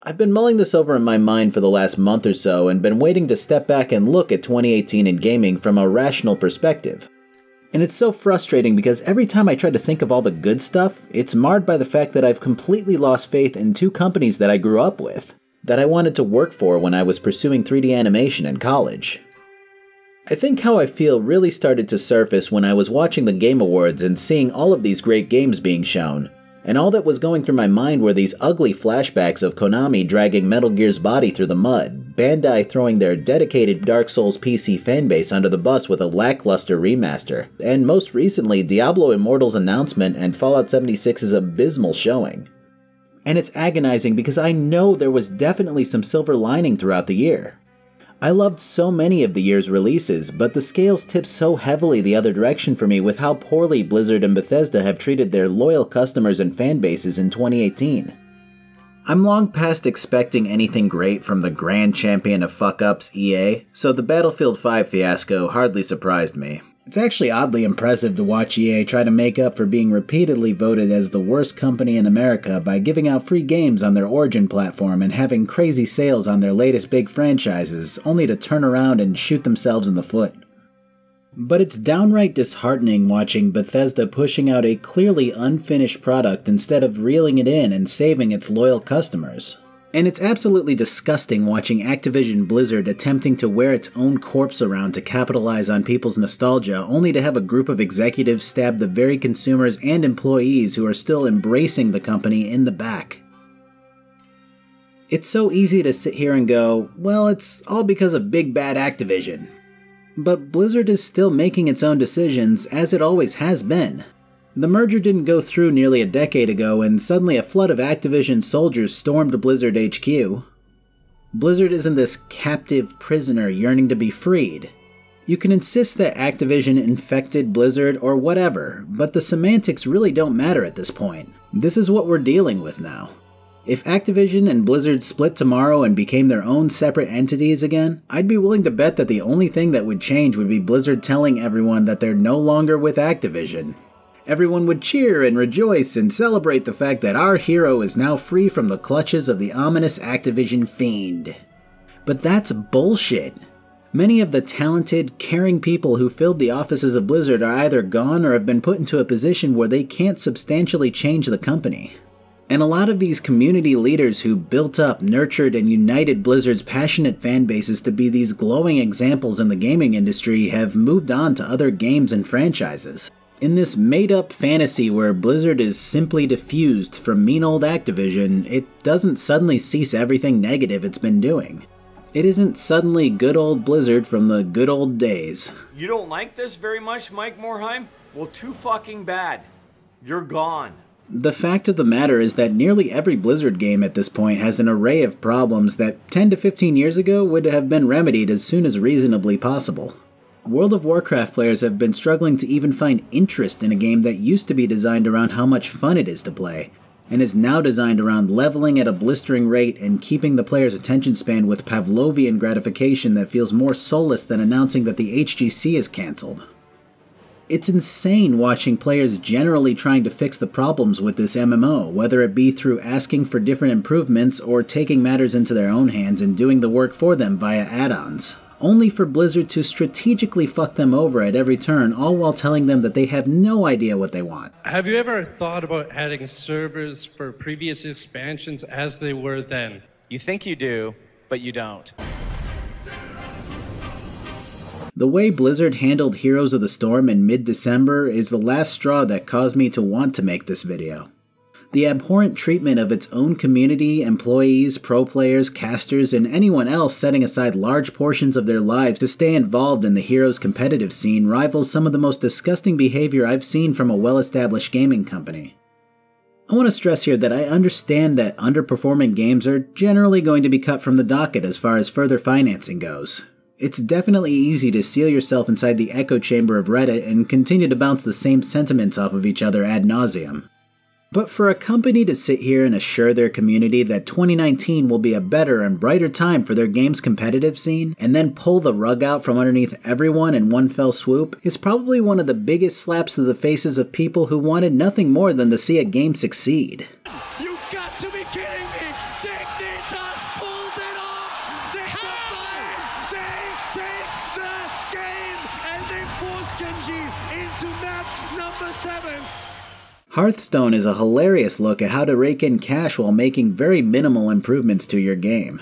I've been mulling this over in my mind for the last month or so and been waiting to step back and look at 2018 in gaming from a rational perspective. And it's so frustrating because every time I try to think of all the good stuff, it's marred by the fact that I've completely lost faith in two companies that I grew up with, that I wanted to work for when I was pursuing 3D animation in college. I think how I feel really started to surface when I was watching the Game Awards and seeing all of these great games being shown. And all that was going through my mind were these ugly flashbacks of Konami dragging Metal Gear's body through the mud, Bandai throwing their dedicated Dark Souls PC fanbase under the bus with a lackluster remaster, and most recently Diablo Immortal's announcement and Fallout 76's abysmal showing. And it's agonizing because I know there was definitely some silver lining throughout the year. I loved so many of the year's releases, but the scales tipped so heavily the other direction for me with how poorly Blizzard and Bethesda have treated their loyal customers and fan bases in 2018. I'm long past expecting anything great from the grand champion of fuck-ups, EA, so the Battlefield 5 fiasco hardly surprised me. It's actually oddly impressive to watch EA try to make up for being repeatedly voted as the worst company in America by giving out free games on their Origin platform and having crazy sales on their latest big franchises, only to turn around and shoot themselves in the foot. But it's downright disheartening watching Bethesda pushing out a clearly unfinished product instead of reeling it in and saving its loyal customers. And it's absolutely disgusting watching Activision Blizzard attempting to wear its own corpse around to capitalize on people's nostalgia, only to have a group of executives stab the very consumers and employees who are still embracing the company in the back. It's so easy to sit here and go, well, it's all because of big bad Activision. But Blizzard is still making its own decisions, as it always has been. The merger didn't go through nearly a decade ago, and suddenly a flood of Activision soldiers stormed Blizzard HQ. Blizzard isn't this captive prisoner yearning to be freed. You can insist that Activision infected Blizzard or whatever, but the semantics really don't matter at this point. This is what we're dealing with now. If Activision and Blizzard split tomorrow and became their own separate entities again, I'd be willing to bet that the only thing that would change would be Blizzard telling everyone that they're no longer with Activision. Everyone would cheer and rejoice and celebrate the fact that our hero is now free from the clutches of the ominous Activision fiend. But that's bullshit. Many of the talented, caring people who filled the offices of Blizzard are either gone or have been put into a position where they can't substantially change the company. And a lot of these community leaders who built up, nurtured, and united Blizzard's passionate fan bases to be these glowing examples in the gaming industry have moved on to other games and franchises. In this made-up fantasy where Blizzard is simply diffused from mean old Activision, it doesn't suddenly cease everything negative it's been doing. It isn't suddenly good old Blizzard from the good old days. You don't like this very much, Mike Morheim? Well, too fucking bad. You're gone. The fact of the matter is that nearly every Blizzard game at this point has an array of problems that 10 to 15 years ago would have been remedied as soon as reasonably possible. World of Warcraft players have been struggling to even find interest in a game that used to be designed around how much fun it is to play, and is now designed around leveling at a blistering rate and keeping the player's attention span with Pavlovian gratification that feels more soulless than announcing that the HGC is cancelled. It's insane watching players generally trying to fix the problems with this MMO, whether it be through asking for different improvements or taking matters into their own hands and doing the work for them via add-ons. Only for Blizzard to strategically fuck them over at every turn, all while telling them that they have no idea what they want. Have you ever thought about adding servers for previous expansions as they were then? You think you do, but you don't. The way Blizzard handled Heroes of the Storm in mid-December is the last straw that caused me to want to make this video. The abhorrent treatment of its own community, employees, pro players, casters, and anyone else setting aside large portions of their lives to stay involved in the Heroes competitive scene rivals some of the most disgusting behavior I've seen from a well-established gaming company. I want to stress here that I understand that underperforming games are generally going to be cut from the docket as far as further financing goes. It's definitely easy to seal yourself inside the echo chamber of Reddit and continue to bounce the same sentiments off of each other ad nauseum. But for a company to sit here and assure their community that 2019 will be a better and brighter time for their game's competitive scene, and then pull the rug out from underneath everyone in one fell swoop, is probably one of the biggest slaps to the faces of people who wanted nothing more than to see a game succeed. You got to be kidding me! Dignity! just pulls it off! They take the game and they force Genji into map number 7. Hearthstone is a hilarious look at how to rake in cash while making very minimal improvements to your game.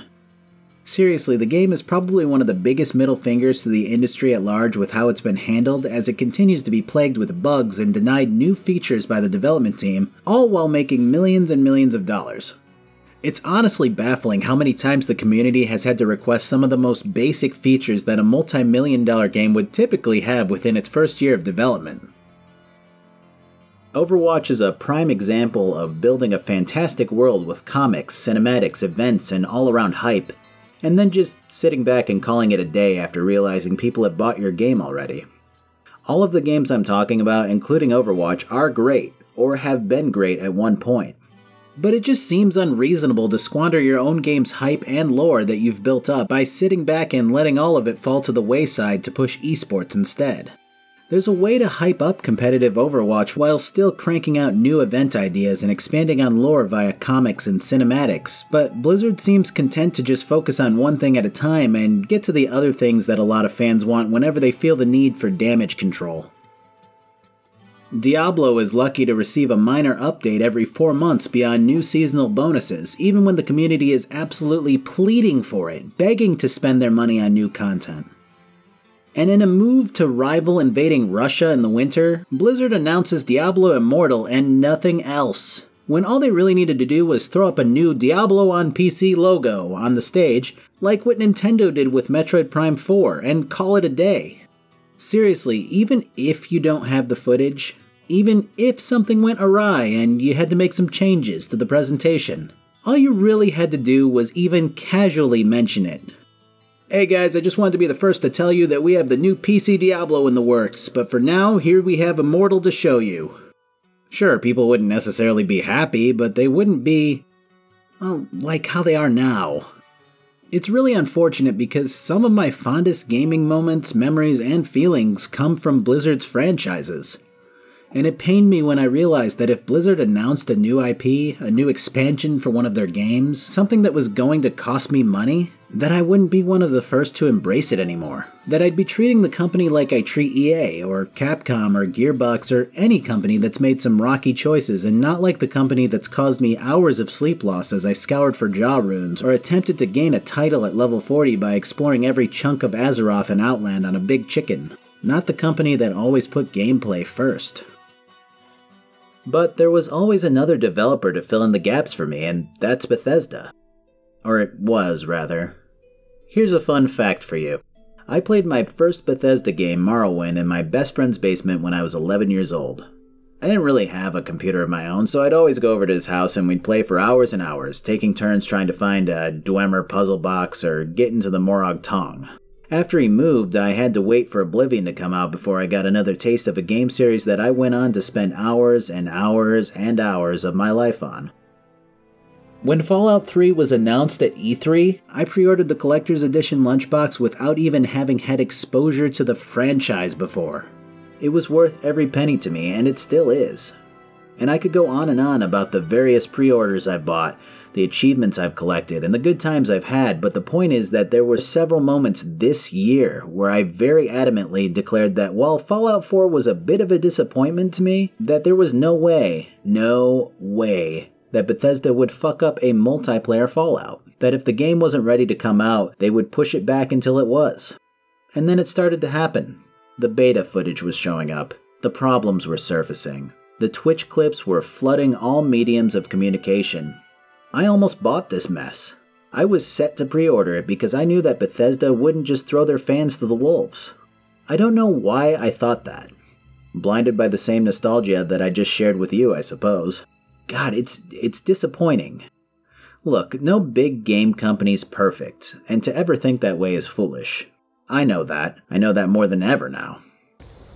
Seriously, the game is probably one of the biggest middle fingers to the industry at large with how it's been handled, as it continues to be plagued with bugs and denied new features by the development team, all while making millions and millions of dollars. It's honestly baffling how many times the community has had to request some of the most basic features that a multi-million-dollar game would typically have within its first year of development. Overwatch is a prime example of building a fantastic world with comics, cinematics, events, and all-around hype, and then just sitting back and calling it a day after realizing people had bought your game already. All of the games I'm talking about, including Overwatch, are great, or have been great at one point. But it just seems unreasonable to squander your own game's hype and lore that you've built up by sitting back and letting all of it fall to the wayside to push esports instead. There's a way to hype up competitive Overwatch while still cranking out new event ideas and expanding on lore via comics and cinematics, but Blizzard seems content to just focus on one thing at a time and get to the other things that a lot of fans want whenever they feel the need for damage control. Diablo is lucky to receive a minor update every 4 months beyond new seasonal bonuses, even when the community is absolutely pleading for it, begging to spend their money on new content. And in a move to rival invading Russia in the winter, Blizzard announces Diablo Immortal and nothing else, when all they really needed to do was throw up a new Diablo on PC logo on the stage, like what Nintendo did with Metroid Prime 4, and call it a day. Seriously, even if you don't have the footage, even if something went awry and you had to make some changes to the presentation, all you really had to do was even casually mention it. Hey guys, I just wanted to be the first to tell you that we have the new PC Diablo in the works, but for now, here we have Immortal to show you. Sure, people wouldn't necessarily be happy, but they wouldn't be, well, like how they are now. It's really unfortunate because some of my fondest gaming moments, memories, and feelings come from Blizzard's franchises. And it pained me when I realized that if Blizzard announced a new IP, a new expansion for one of their games, something that was going to cost me money, that I wouldn't be one of the first to embrace it anymore. That I'd be treating the company like I treat EA, or Capcom, or Gearbox, or any company that's made some rocky choices, and not like the company that's caused me hours of sleep loss as I scoured for jaw runes, or attempted to gain a title at level 40 by exploring every chunk of Azeroth and Outland on a big chicken. Not the company that always put gameplay first. But there was always another developer to fill in the gaps for me, and that's Bethesda. Or it was, rather. Here's a fun fact for you. I played my first Bethesda game, Morrowind, in my best friend's basement when I was 11 years old. I didn't really have a computer of my own, so I'd always go over to his house and we'd play for hours and hours, taking turns trying to find a Dwemer puzzle box or get into the Morag Tong. After he moved, I had to wait for Oblivion to come out before I got another taste of a game series that I went on to spend hours and hours and hours of my life on. When Fallout 3 was announced at E3, I pre-ordered the Collector's Edition lunchbox without even having had exposure to the franchise before. It was worth every penny to me, and it still is. And I could go on and on about the various pre-orders I've bought, the achievements I've collected, and the good times I've had, but the point is that there were several moments this year where I very adamantly declared that while Fallout 4 was a bit of a disappointment to me, that there was no way, that Bethesda would fuck up a multiplayer Fallout. That if the game wasn't ready to come out, they would push it back until it was. And then it started to happen. The beta footage was showing up. The problems were surfacing. The Twitch clips were flooding all mediums of communication. I almost bought this mess. I was set to pre-order it because I knew that Bethesda wouldn't just throw their fans to the wolves. I don't know why I thought that. Blinded by the same nostalgia that I just shared with you, I suppose. God, it's disappointing. Look, no big game company's perfect, and to ever think that way is foolish. I know that. I know that more than ever now.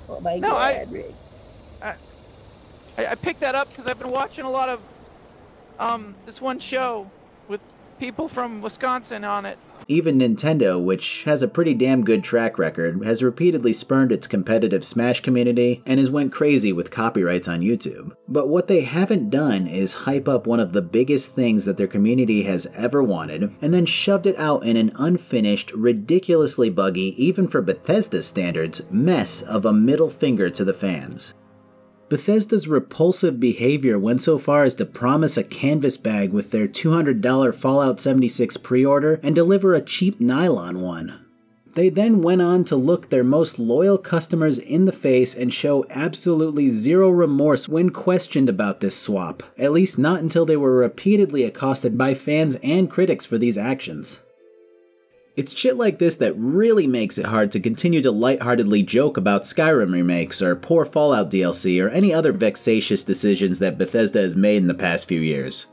Oh my God, Rick. I picked that up because I've been watching a lot of this one show with people from Wisconsin on it. Even Nintendo, which has a pretty damn good track record, has repeatedly spurned its competitive Smash community and has went crazy with copyrights on YouTube. But what they haven't done is hype up one of the biggest things that their community has ever wanted, and then shoved it out in an unfinished, ridiculously buggy, even for Bethesda standards, mess of a middle finger to the fans. Bethesda's repulsive behavior went so far as to promise a canvas bag with their $200 Fallout 76 pre-order and deliver a cheap nylon one. They then went on to look their most loyal customers in the face and show absolutely zero remorse when questioned about this swap, at least not until they were repeatedly accosted by fans and critics for these actions. It's shit like this that really makes it hard to continue to lightheartedly joke about Skyrim remakes or poor Fallout DLC or any other vexatious decisions that Bethesda has made in the past few years.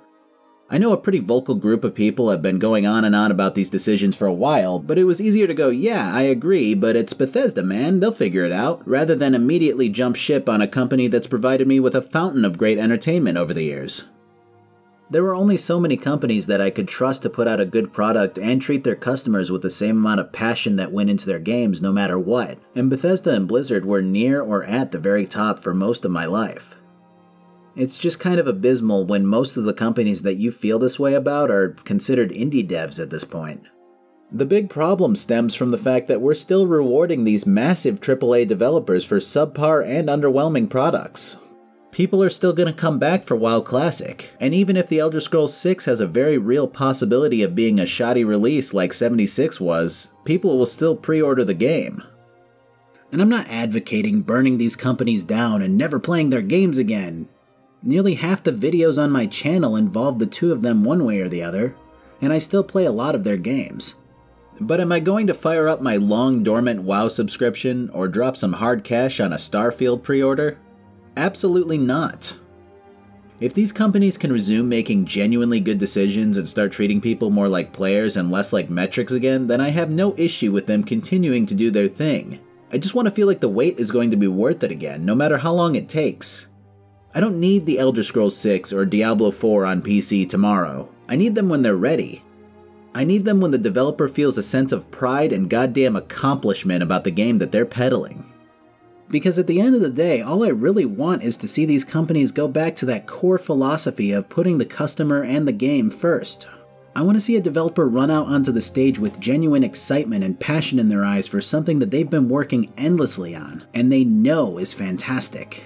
I know a pretty vocal group of people have been going on and on about these decisions for a while, but it was easier to go, yeah, I agree, but it's Bethesda, man, they'll figure it out, rather than immediately jump ship on a company that's provided me with a fountain of great entertainment over the years. There were only so many companies that I could trust to put out a good product and treat their customers with the same amount of passion that went into their games no matter what, and Bethesda and Blizzard were near or at the very top for most of my life. It's just kind of abysmal when most of the companies that you feel this way about are considered indie devs at this point. The big problem stems from the fact that we're still rewarding these massive AAA developers for subpar and underwhelming products. People are still going to come back for WoW Classic, and even if The Elder Scrolls VI has a very real possibility of being a shoddy release like 76 was, people will still pre-order the game. And I'm not advocating burning these companies down and never playing their games again. Nearly half the videos on my channel involve the two of them one way or the other, and I still play a lot of their games. But am I going to fire up my long dormant WoW subscription or drop some hard cash on a Starfield pre-order? Absolutely not. If these companies can resume making genuinely good decisions and start treating people more like players and less like metrics again, then I have no issue with them continuing to do their thing. I just want to feel like the wait is going to be worth it again, no matter how long it takes. I don't need The Elder Scrolls VI or Diablo 4 on PC tomorrow. I need them when they're ready. I need them when the developer feels a sense of pride and goddamn accomplishment about the game that they're peddling. Because at the end of the day, all I really want is to see these companies go back to that core philosophy of putting the customer and the game first. I want to see a developer run out onto the stage with genuine excitement and passion in their eyes for something that they've been working endlessly on, and they know is fantastic.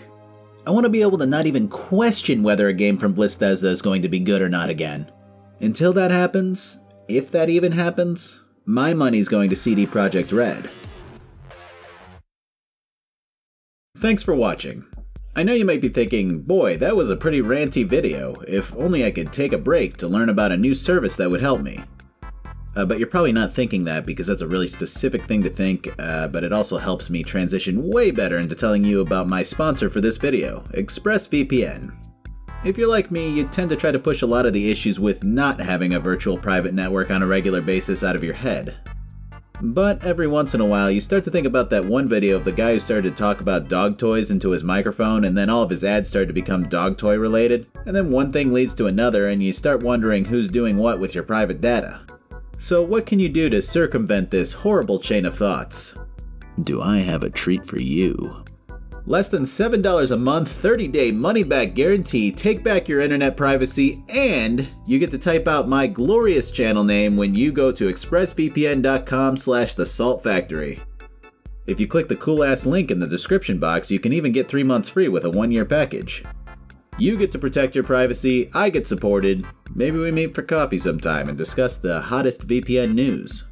I want to be able to not even question whether a game from Bethesda is going to be good or not again. Until that happens, if that even happens, my money's going to CD Projekt Red. Thanks for watching. I know you might be thinking, boy, that was a pretty ranty video. If only I could take a break to learn about a new service that would help me. But you're probably not thinking that because that's a really specific thing to think, but it also helps me transition way better into telling you about my sponsor for this video, Expressvpn. If you're like me, you tend to try to push a lot of the issues with not having a virtual private network on a regular basis out of your head. But every once in a while, you start to think about that one video of the guy who started to talk about dog toys into his microphone, and then all of his ads started to become dog toy related, and then one thing leads to another, and you start wondering who's doing what with your private data. So what can you do to circumvent this horrible chain of thoughts? Do I have a treat for you? Less than $7 a month, 30-day money-back guarantee, take back your internet privacy, and you get to type out my glorious channel name when you go to expressvpn.com/thesaltfactory. If you click the cool-ass link in the description box, you can even get 3 months free with a 1-year package. You get to protect your privacy, I get supported. Maybe we meet for coffee sometime and discuss the hottest VPN news.